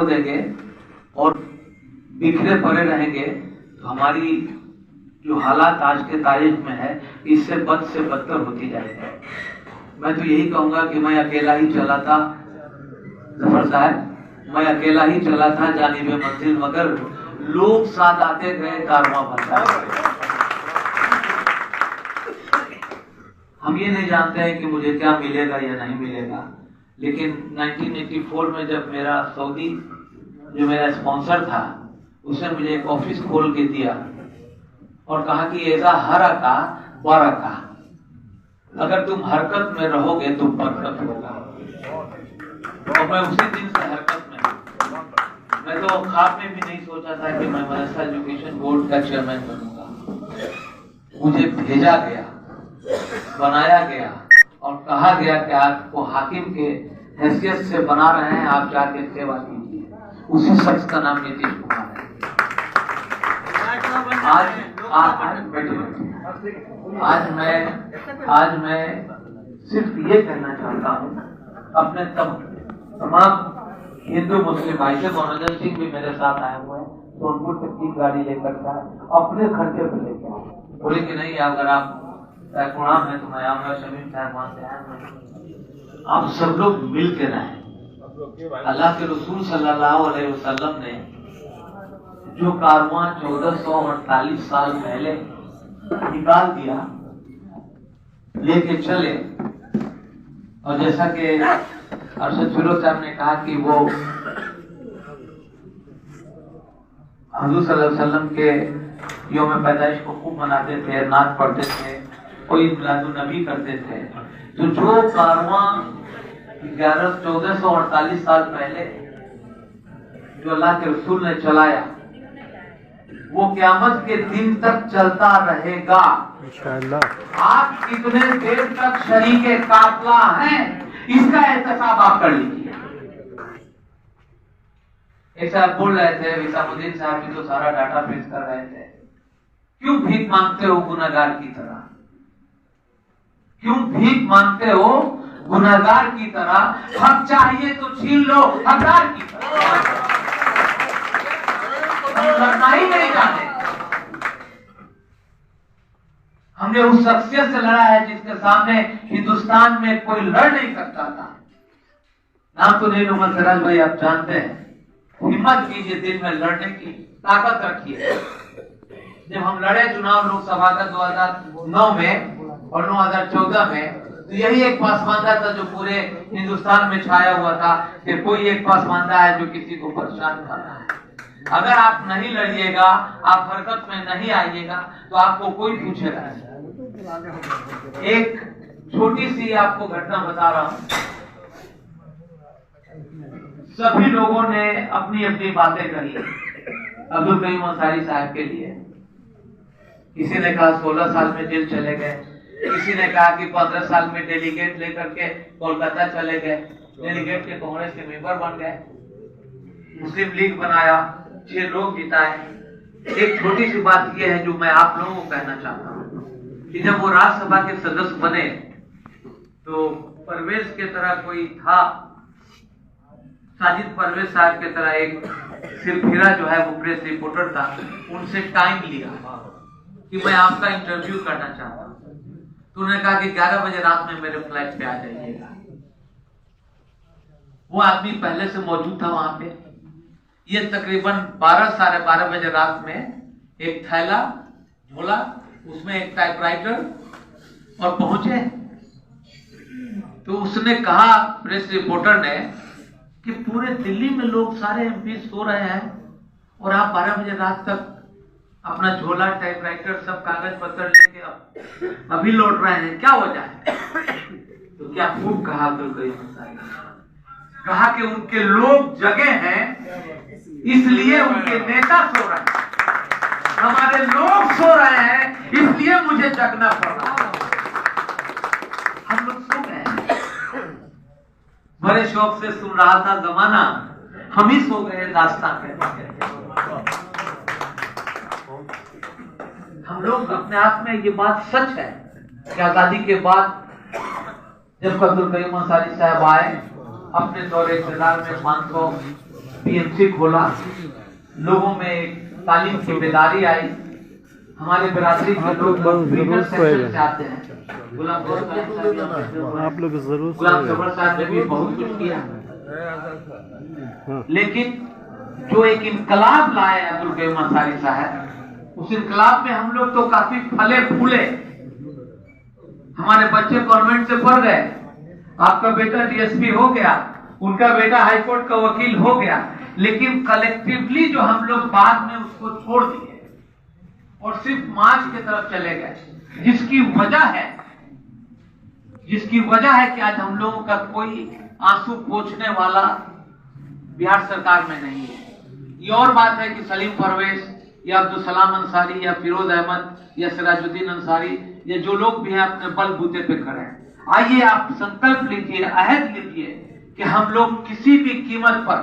देंगे और बिखरे पड़े रहेंगे तो हमारी जो हालात आज के तारीख में है इससे बद से बदतर होती जाएगी। मैं तो यही कहूंगा कि मैं अकेला ही चला था जफर साहब, मैं अकेला ही चला था जानिबे मंजिल, मगर लोग साथ आते गए कारवां बनता। हम ये नहीं जानते हैं कि मुझे क्या मिलेगा या नहीं मिलेगा, लेकिन 1984 में जब मेरा सऊदी जो मेरा स्पॉन्सर था उसने मुझे एक ऑफिस खोल के दिया और कहा कि ऐसा हरका बरका, अगर तुम हरकत में रहोगे तो बरकत होगा। और मैं उसी दिन से हरकत में, मैं तो ख्वाब में भी नहीं सोचा था कि मैं मदरसा एजुकेशन बोर्ड का चेयरमैन बनूंगा। मुझे भेजा गया, बनाया गया और कहा गया कि आपको हाकिम के हैसियत से बना रहे हैं, आप जाके सेवा कीजिए। उसी शख्स का नाम नीतीश कुमार है। आज मैं सिर्फ ये कहना चाहता हूँ अपने तमाम हिंदू मुस्लिम भाई से, मनोरंजन सिंह भी मेरे साथ आए हुए हैं, सोनपुर से 3 गाड़ी लेकर का अपने खर्चे पर लेके आए। बोले कि नहीं अगर आप कुरान है तो मैं आऊंगा, शमीम साहब वहां से आए, आप सब लोग मिल के रहें। अल्लाह के रसूल सल्लल्लाहु अलैहि वसल्लम ने जो कारवां 1448 साल पहले निकाल दिया, लेके चले, और जैसा कि अरशद फिरोज साहब ने कहा कि वो हुजूर सल्लल्लाहु अलैहि वसल्लम के यौम पैदाइश को खूब मनाते थे, नात पढ़ते थे, कोई मिलादुन नबी करते थे। तो जो कारवां 1448 साल पहले जो अल्लाह के रसूल ने चलाया वो क़यामत के दिन तक चलता रहेगा इंशाअल्लाह। आप कितने देर तक शरीके काफिला हैं इसका एहतसाब आप कर लीजिए। ऐसा बोल रहे थे विसामुद्दीन साहब भी तो सारा डाटा पेश कर रहे थे, क्यों भीख मांगते हो गुनाहगार की तरह, क्यों भीख मांगते हो गुनाहगार की तरह, हक चाहिए तो छीन लो हकदार की तरह। करना ही नहीं जाने। हमने उस शख्सियत से लड़ा है जिसके सामने हिंदुस्तान में कोई लड़ नहीं सकता था। नाम तो नहीं लूंगा, सिराज भाई आप जानते हैं। हिम्मत कीजिए, दिल में लड़ने की ताकत रखिए। जब हम लड़े चुनाव लोकसभा का 2009 में और 2014 में, तो यही एक पासमानदा था जो पूरे हिंदुस्तान में छाया हुआ था कि कोई एक पासमानदा है जो किसी को परेशान कर रहा है। अगर आप नहीं लड़िएगा, आप हरकत में नहीं आइएगा, तो आपको कोई पूछेगा नहीं। एक छोटी सी आपको घटना बता रहा हूं। सभी लोगों ने अपनी अपनी बातें कही अब्दुल करीम अंसारी साहब के लिए। किसी ने कहा 16 साल में जेल चले गए, किसी ने कहा कि 15 साल में डेलीगेट लेकर के कोलकाता चले गए, डेलीगेट के कांग्रेस के मेंबर बन गए, मुस्लिम लीग बनाया, 6 लोग जिताए। एक छोटी सी बात यह है जो मैं आप लोगों को कहना चाहता हूँ कि जब वो राज्यसभा के सदस्य बने तो परवेज के तरह कोई था, साजिद परवेज साहब के तरह एक सिरफिरा जो है वो प्रेस रिपोर्टर था, उनसे टाइम लिया कि मैं आपका इंटरव्यू करना चाहता हूँ। तो उन्होंने कहा कि 11 बजे रात में मेरे फ्लैट पे आ जाइएगा। वो आदमी पहले से मौजूद था वहां पे। ये तकरीबन 12 साढ़े 12 बजे रात में एक थैला झोला, उसमें एक टाइपराइटर और पहुंचे। तो उसने कहा प्रेस रिपोर्टर ने कि पूरे दिल्ली में लोग सारे एमपी सो रहे हैं और आप 12 बजे रात तक अपना झोला टाइपराइटर सब कागज पत्र लेके अभी लौट रहे हैं, क्या वजह है? तो क्या खूब कहा अब्दुल करीम अंसारी, कहा कि उनके लोग जगे हैं इसलिए उनके नेता सो रहे हैं, हमारे लोग सो रहे हैं इसलिए मुझे जगना पड़ रहा है। हम लोग सो गए हैं, बड़े शौक से सुन रहा था जमाना, हम ही सो गए दास्तां कहते। हम लोग अपने आप में ये बात सच है कि आजादी के बाद जब अब्दुल करीम अंसारी साहब आए अपने दौरे इक़्तिदार में पीएमसी खोला, लोगों में तालीम की बेदारी आई। हमारे बिरादरी के लोग वीकर सेक्शन से आते हैं। गुलाम जफर साहब ने भी बहुत कुछ किया, लेकिन जो एक इनकलाब लाए अब्दुल कयूम अंसारी साहब, उस इनकलाब में हम लोग तो काफी फले फूले। हमारे बच्चे कॉन्वेंट से पढ़ गए, आपका बेटा डीएसपी हो गया, उनका बेटा हाईकोर्ट का वकील हो गया, लेकिन कलेक्टिवली जो हम लोग बाद में उसको छोड़ दिए और सिर्फ मार्च की तरफ चले गए, जिसकी वजह है कि आज हम लोगों का कोई आंसू पोंछने वाला बिहार सरकार में नहीं है। ये और बात है कि सलीम परवेज या अब्दुल सलाम अंसारी या फिरोज अहमद या सिराजुद्दीन अंसारी या जो लोग भी हैं अपने बलबूते पे खड़े हैं। आइए आप संकल्प लीजिए, अहद लीजिए कि हम लोग किसी भी कीमत पर,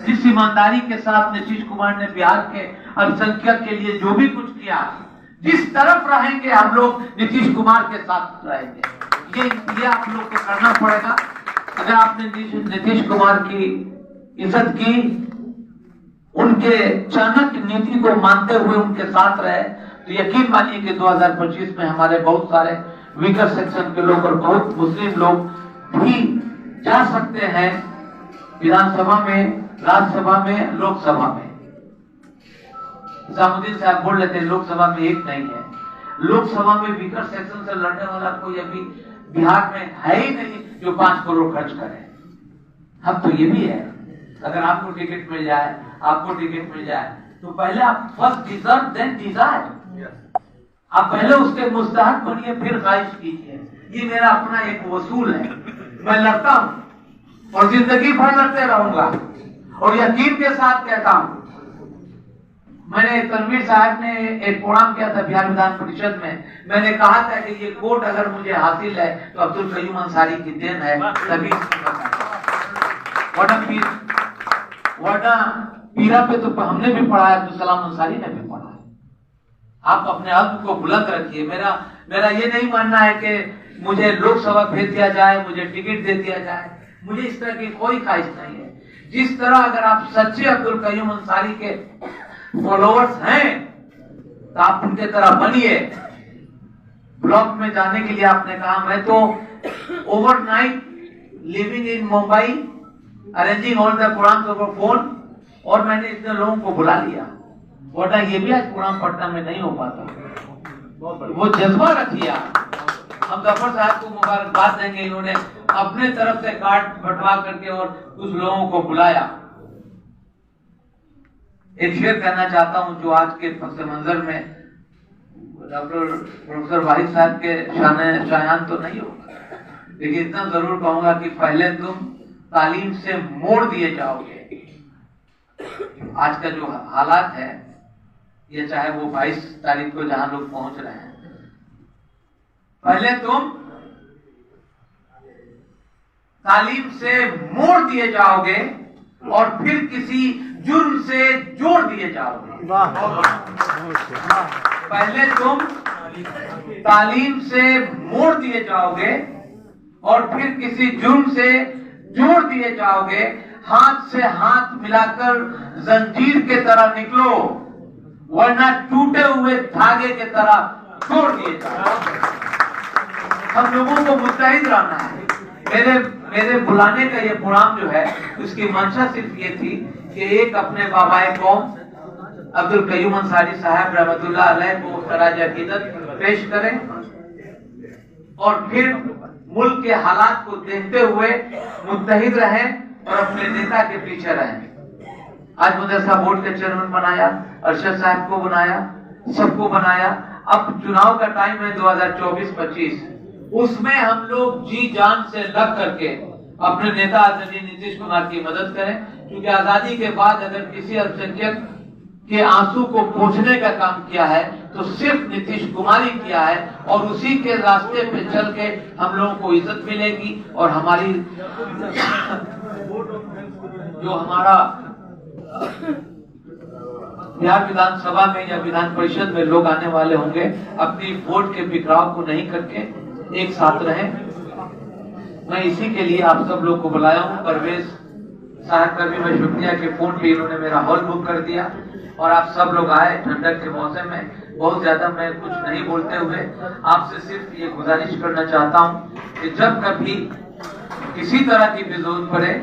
जिस ईमानदारी के साथ नीतीश कुमार ने बिहार के अल्पसंख्यक के लिए जो भी कुछ किया, जिस तरफ रहेंगे हम लोग नीतीश कुमार के साथ रहेंगे। ये आप लोग को करना पड़ेगा। अगर आपने नीतीश कुमार की इज्जत की, उनके चाणक्य नीति को मानते हुए उनके साथ रहे, तो यकीन मानिए कि 2025 में हमारे बहुत सारे वीकर सेक्शन के लोग और बहुत मुस्लिम लोग भी जा सकते हैं विधानसभा में, राज्यसभा में, लोकसभा में। निजामुद्दीन साहब बोल लेते हैं लोकसभा में एक नहीं है। लोकसभा में वीकर सेक्शन से लड़ने वाला कोई अभी बिहार में है ही नहीं जो 5 करोड़ खर्च करे। हम तो ये भी है, अगर आपको टिकट मिल जाए, तो पहले आप फर्स्ट डिजर्व देन डिजायर, आप पहले उसके मुस्तहक बनिए फिर ख्वाहिश कीजिए। ये मेरा अपना एक वसूल है, मैं लड़ता हूं और जिंदगी भर लड़ते रहूंगा और यकीन के साथ कहता हूं। मैंने तनवीर साहब ने एक प्रोग्राम किया था बिहार विधान परिषद में, मैंने कहा था कि ये कोर्ट अगर मुझे हासिल है तो अब्दुल कयूम अंसारी की देन है, तभी वरना पीरा पे तो हमने भी पढ़ा है, अब्दुल सलाम अंसारी ने भी पढ़ा है। आप अपने हक को बुलंद रखिए। मेरा ये नहीं मानना है कि मुझे लोकसभा भेज दिया जाए, मुझे टिकट दे दिया जाए, मुझे इस तरह की कोई ख्वाहिश नहीं है। जिस तरह अगर आप सच्चे अब्दुल कयूम अंसारी के फॉलोअर्स हैं तो आप उनके तरह बनिए। ब्लॉक में जाने के लिए आपने कहा, मैं तो overnight living in Mumbai, arranging all the programmes over phone, और मैंने इतने लोगों को बुला लिया, वरना ये भी आज प्रोग्राम पटना में नहीं हो पाता। वो जज्बा रखिए। हम जफर साहब को मुबारकबाद देंगे, इन्होंने अपने तरफ से कार्ड बंटवा करके और कुछ लोगों को बुलाया। एक शेर कहना चाहता हूं जो आज के पक्ष मंजर में डॉक्टर प्रोफेसर वाहिद साहब के शायान तो नहीं होगा, लेकिन इतना जरूर कहूंगा कि पहले तुम तालीम से मोड़ दिए जाओगे। आज का जो हालात है, ये चाहे वो 22 तारीख को जहां लोग पहुंच रहे हैं, पहले तुम तालीम से मोड़ दिए जाओगे और फिर किसी जुर्म से जोड़ दिए जाओगे। पहले तुम तालीम से मोड़ दिए जाओगे और फिर किसी जुर्म से जोड़ दिए जाओगे। हाथ से हाथ मिलाकर जंजीर के तरह निकलो, वरना टूटे हुए धागे के तरह तोड़ दिए जाओगे। हम लोगों को मुस्तैद रहना है। मेरे बुलाने का ये प्रोग्राम जो है, उसकी मंशा सिर्फ ये थी कि एक अपने बाबाए कौम अब्दुल कयूम अंसारी साहब रहमतुल्लाह अलैह को खराज अकीदत पेश करें और फिर मुल्क के हालात को देखते हुए मुत्तहिद रहें और अपने नेता के पीछे रहें। आज मदरसा बोर्ड के चेयरमैन बनाया, अरशद साहब को बनाया, सबको बनाया। अब चुनाव का टाइम है 2024-25, उसमें हम लोग जी जान से लग करके अपने नेता आदरणीय नीतीश कुमार की मदद करें, क्योंकि आजादी के बाद अगर किसी अल्पसंख्यक के आंसू को पोंछने का काम किया है तो सिर्फ नीतीश कुमार ही किया है, और उसी के रास्ते पे चल के हम लोगों को इज्जत मिलेगी और हमारी जो हमारा बिहार विधानसभा में या विधान परिषद में लोग आने वाले होंगे, अपनी वोट के बिखराव को नहीं करके एक साथ रहें। मैं इसी के लिए आप सब लोग को बुलाया हूँ। परवेज साहब का भी मैं शुक्रिया कि फोन पे इन्होंने मेरा हॉल बुक कर दिया और आप सब लोग आए ठंडक के मौसम में। बहुत ज्यादा मैं कुछ नहीं बोलते हुए आपसे सिर्फ ये गुजारिश करना चाहता हूँ कि जब कभी किसी तरह की भी जरूरत पड़े,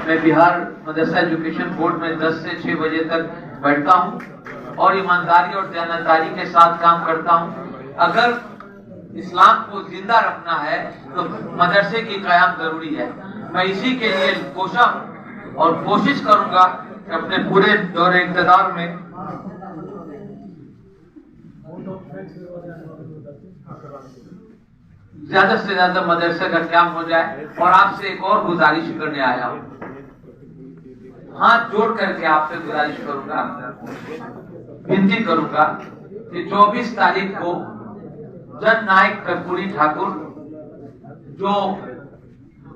मैं बिहार मदरसा एजुकेशन बोर्ड में 10 से 6 बजे तक बैठता हूँ और ईमानदारी और दयानतदारी के साथ काम करता हूँ। अगर इस्लाम को जिंदा रखना है तो मदरसे की कायम जरूरी है। मैं इसी के लिए कोशा हूँ और कोशिश करूंगा कि अपने पूरे दौरे इक़्तिदार में ज्यादा से ज्यादा मदरसे का क्याम हो जाए। और आपसे एक और गुजारिश करने आया हूँ, हाथ जोड़ करके आपसे गुजारिश करूंगा, विनती करूंगा कि 24 तारीख को जननायक कर्पूरी ठाकुर जो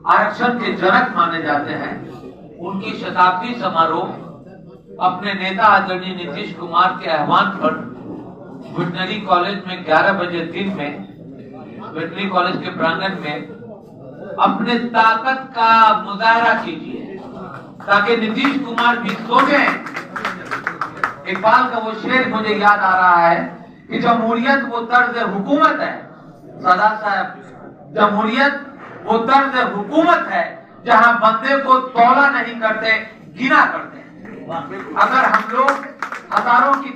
आरक्षण के जनक माने जाते हैं, उनकी शताब्दी समारोह अपने नेता आदरणीय नीतीश कुमार के आह्वान पर वेटनरी कॉलेज में 11 बजे दिन में वेटनरी कॉलेज के प्रांगण में अपने ताकत का मुजाहरा कीजिए ताकि नीतीश कुमार भी सोचे। इकबाल का वो शेर मुझे याद आ रहा है कि जमहूरियत वो तर्ज हुकूमत है, सरदार साहब, जमहूरियत वो तर्ज हुकूमत है जहां बंदे को तौला नहीं करते, गिना करते हैं। अगर हम लोग हजारों की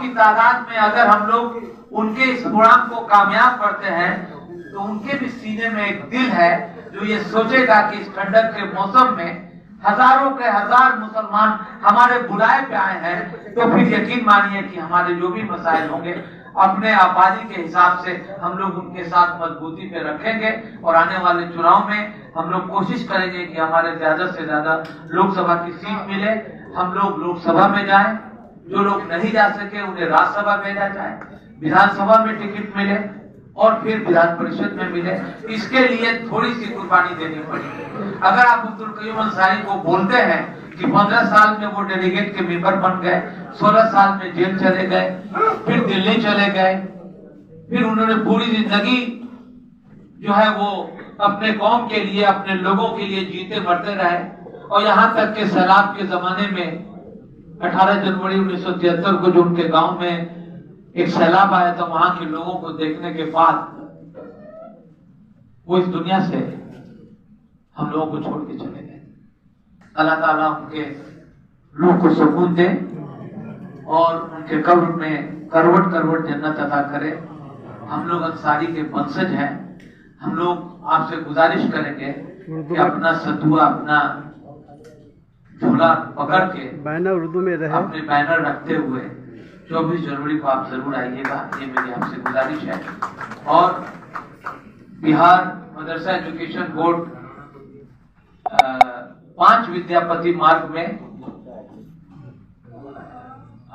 तादाद में अगर हम लोग उनके इस प्रोग्राम को कामयाब करते हैं तो उनके भी सीने में एक दिल है जो ये सोचेगा कि इस ठंडक के मौसम में हजारों के हजार मुसलमान हमारे बुलाए पे आए हैं, तो फिर यकीन मानिए कि हमारे जो भी मसाइल होंगे अपने आबादी के हिसाब से हम लोग उनके साथ मजबूती पे रखेंगे। और आने वाले चुनाव में हम लोग कोशिश करेंगे कि हमारे ज्यादा से ज्यादा लोकसभा की सीट मिले, हम लोग लोकसभा में जाएं, जो लोग नहीं जा सके उन्हें राज्यसभा भेजा जाए, विधानसभा में टिकट मिले और फिर विधान परिषद में मिले। इसके लिए थोड़ी सी कुर्बानी देनी पड़ेगी। अगर आप अब्दुल कयूम अंसारी को बोलते हैं कि 15 साल में वो डेलीगेट के मेंबर बन गए, 16 साल में जेल चले गए, फिर दिल्ली चले गए, फिर उन्होंने पूरी जिंदगी जो है वो अपने कौम के लिए, अपने लोगों के लिए जीते मरते रहे। और यहाँ तक के सैलाब के जमाने में 18 जनवरी 1973 को जो उनके गांव में एक सैलाब आया था, वहां के लोगों को देखने के बाद वो इस दुनिया से हम लोगों को छोड़ के चले गए। अल्लाह ताला उनके रूह को सुकून दे और उनके कब्र में करवट करवट जन्नत अता करे। हम लोग अंसारी के वंशज हैं, हम लोग आपसे गुजारिश करेंगे कि अपना सतुआ, अपना झोला पकड़ के बैनर उर्दू में रहे, अपने बैनर रखते हुए 24 जनवरी को आप जरूर आइएगा, ये मेरी आपसे गुजारिश है। और बिहार मदरसा एजुकेशन बोर्ड 5 विद्यापति मार्ग में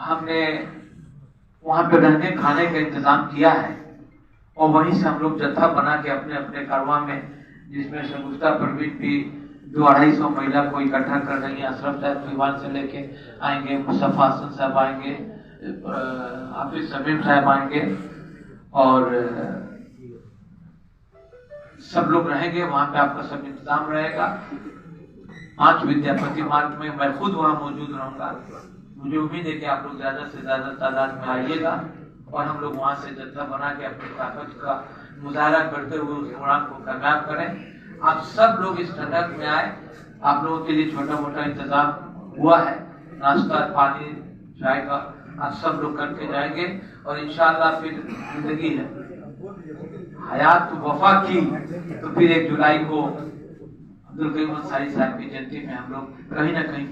हमने वहां पे रहने खाने का इंतजाम किया है और वहीं से हम लोग जत्था बना के अपने अपने कारवां में, जिसमें शगुफ्ता परवीन भी 200-250 महिला को इकट्ठा कर रही है, अशरफ साहब दीवान से लेके आएंगे, मुस्तफा हसन साहब आएंगे, हाफिज समीम साहब आएंगे और सब लोग रहेंगे वहां पे। आपका सब इंतजाम रहेगा। 5 विद्यापति मार्ग में मैं खुद वहां मौजूद रहूंगा। मुझे उम्मीद है कि आप लोग ज्यादा से ज्यादा तादाद में आइएगा और हम लोग वहां से जत्था बना के अपनी ताकत का मुजाहरा करते हुए उस प्रोग्राम को कामयाब करें। आप सब लोग इस ठंडक में आए, आप लोगों के लिए छोटा मोटा इंतजाम हुआ है, नाश्ता, पानी, चाय का, आप सब लोग करके जाएंगे और इंशाअल्लाह फिर जिंदगी है, हयात वफा की, तो फिर 1 जुलाई को अब्दुल कयूम अंसारी साहब की जयंती में हम लोग कहीं ना कहीं